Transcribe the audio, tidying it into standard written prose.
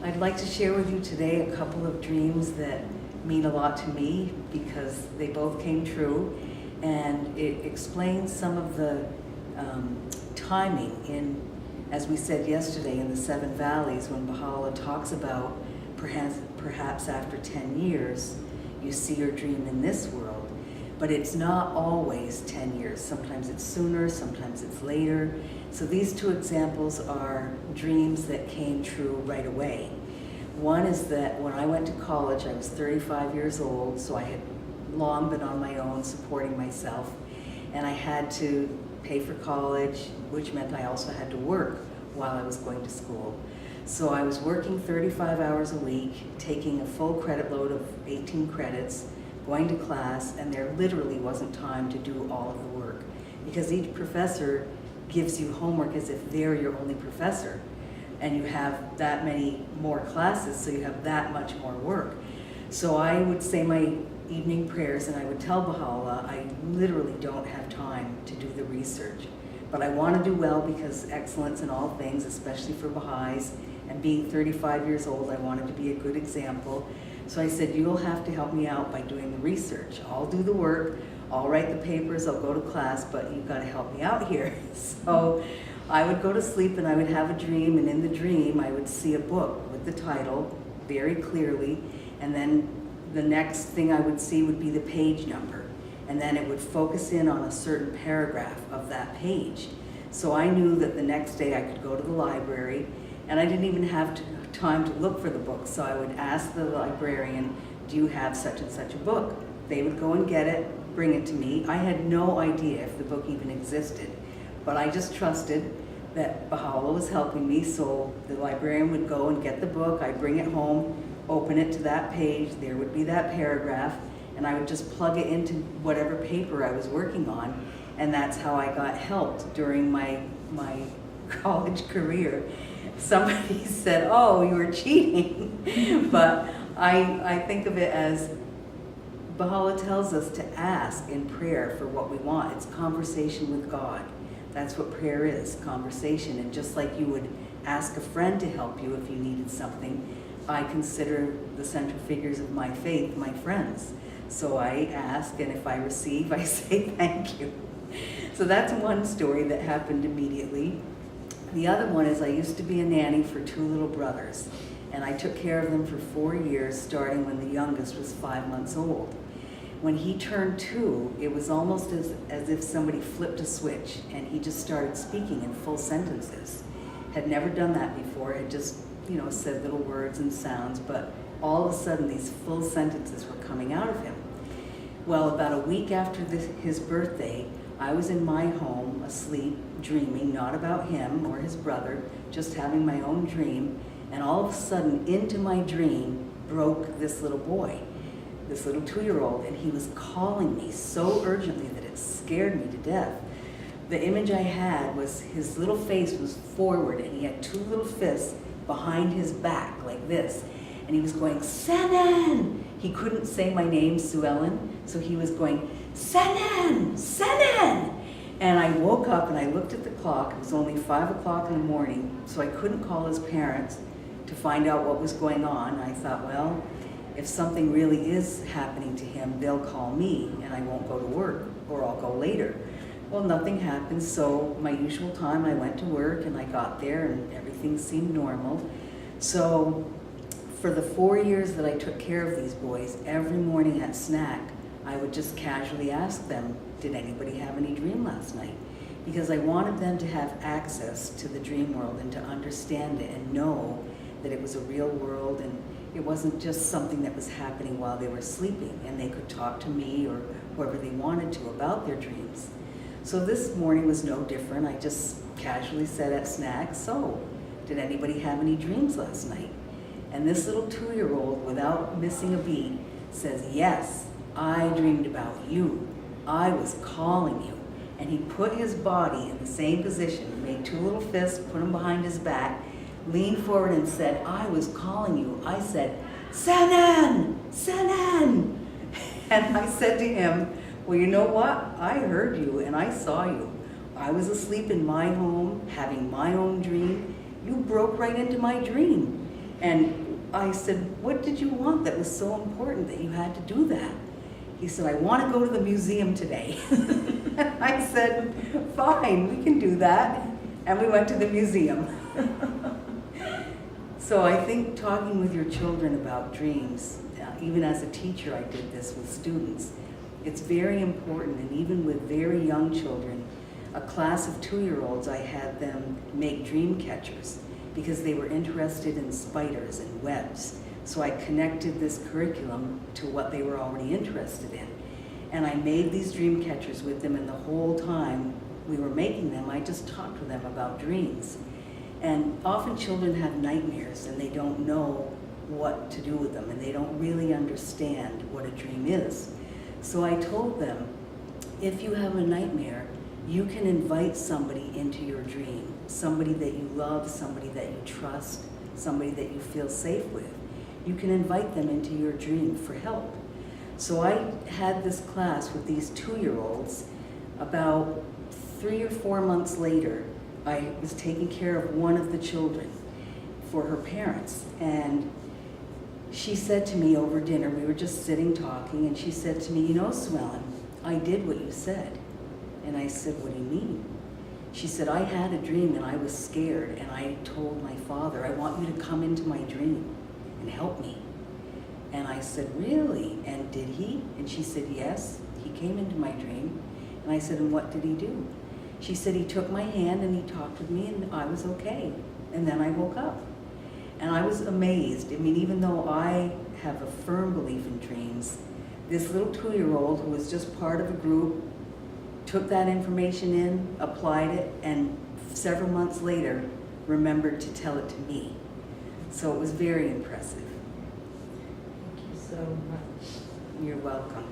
I'd like to share with you today a couple of dreams that mean a lot to me because they both came true, and it explains some of the timing in, as we said yesterday, in the Seven Valleys, when Baha'u'llah talks about perhaps after 10 years you see your dream in this world. But it's not always 10 years. Sometimes it's sooner, sometimes it's later. So these two examples are dreams that came true right away. One is that when I went to college, I was 35 years old, so I had long been on my own, supporting myself, and I had to pay for college, which meant I also had to work while I was going to school. So I was working 35 hours a week, taking a full credit load of 18 credits, going to class, and there literally wasn't time to do all of the work because each professor gives you homework as if they're your only professor, and you have that many more classes, so you have that much more work. So I would say my evening prayers and I would tell Baha'u'llah, I literally don't have time to do the research, but I want to do well because excellence in all things, especially for Baha'is, and being 35 years old, I wanted to be a good example. So I said, you'll have to help me out by doing the research. I'll do the work, I'll write the papers, I'll go to class, but you've got to help me out here. So I would go to sleep and I would have a dream, and in the dream I would see a book with the title very clearly, and then the next thing I would see would be the page number, and then it would focus in on a certain paragraph of that page. So I knew that the next day I could go to the library, and I didn't even have time to look for the book, so I would ask the librarian, do you have such and such a book? They would go and get it, bring it to me. I had no idea if the book even existed, but I just trusted that Baha'u'llah was helping me, so the librarian would go and get the book, I'd bring it home, open it to that page, there would be that paragraph, and I would just plug it into whatever paper I was working on, and that's how I got helped during my college career. Somebody said, oh, you were cheating, but I think of it as Baha'u'llah tells us to ask in prayer for what we want. It's conversation with God. That's what prayer is, conversation. And just like you would ask a friend to help you if you needed something, I consider the central figures of my faith my friends. So I ask, and if I receive, I say thank you. So that's one story that happened immediately. The other one is I used to be a nanny for two little brothers, and I took care of them for 4 years, starting when the youngest was 5 months old. When he turned 2, it was almost as if somebody flipped a switch, and he just started speaking in full sentences. Had never done that before, had just, said little words and sounds, but all of a sudden these full sentences were coming out of him. Well, about a week after his birthday, I was in my home, asleep, dreaming, not about him or his brother, just having my own dream, and all of a sudden into my dream broke this little boy, this little 2-year-old, and he was calling me so urgently that it scared me to death. The image I had was his little face was forward, and he had 2 little fists behind his back like this, and he was going, Suellen! He couldn't say my name, Suellen, so he was going, Suellen! Suellen! And I woke up and I looked at the clock. It was only 5 o'clock in the morning, so I couldn't call his parents to find out what was going on. I thought, well, if something really is happening to him, they'll call me and I won't go to work, or I'll go later. Well, nothing happened, so my usual time I went to work, and I got there and everything seemed normal. So for the 4 years that I took care of these boys, every morning at snack, I would just casually ask them, did anybody have any dream last night? Because I wanted them to have access to the dream world and to understand it and know that it was a real world, and it wasn't just something that was happening while they were sleeping, and they could talk to me or whoever they wanted to about their dreams. So this morning was no different. I just casually said at snack, so did anybody have any dreams last night? And this little 2-year-old, without missing a beat, says, yes, I dreamed about you. I was calling you. And he put his body in the same position, made 2 little fists, put them behind his back, leaned forward and said, I was calling you. I said, Suellen! Suellen! And I said to him, well, you know what? I heard you and I saw you. I was asleep in my home, having my own dream. You broke right into my dream. And I said, what did you want that was so important that you had to do that? He said, I want to go to the museum today. I said, fine, we can do that. And we went to the museum. So I think talking with your children about dreams, even as a teacher I did this with students, it's very important. And even with very young children, a class of 2-year-olds, I had them make dream catchers because they were interested in spiders and webs. So I connected this curriculum to what they were already interested in. And I made these dream catchers with them, and the whole time we were making them, I just talked to them about dreams. And often children have nightmares and they don't know what to do with them, and they don't really understand what a dream is. So I told them, if you have a nightmare, you can invite somebody into your dream, somebody that you love, somebody that you trust, somebody that you feel safe with. You can invite them into your dream for help. So I had this class with these 2-year-olds. About 3 or 4 months later, I was taking care of one of the children for her parents. And she said to me over dinner, we were just sitting talking, and she said to me, you know, Suellen, I did what you said. And I said, what do you mean? She said, I had a dream and I was scared, and I told my father, I want you to come into my dream and help me. And I said, really? And did he? And she said, yes, he came into my dream. And I said, and what did he do? She said, he took my hand and he talked with me and I was okay. And then I woke up. And I was amazed. I mean, even though I have a firm belief in dreams, this little 2-year-old who was just part of a group took that information in, applied it, and several months later remembered to tell it to me. So it was very impressive. Thank you so much. You're welcome.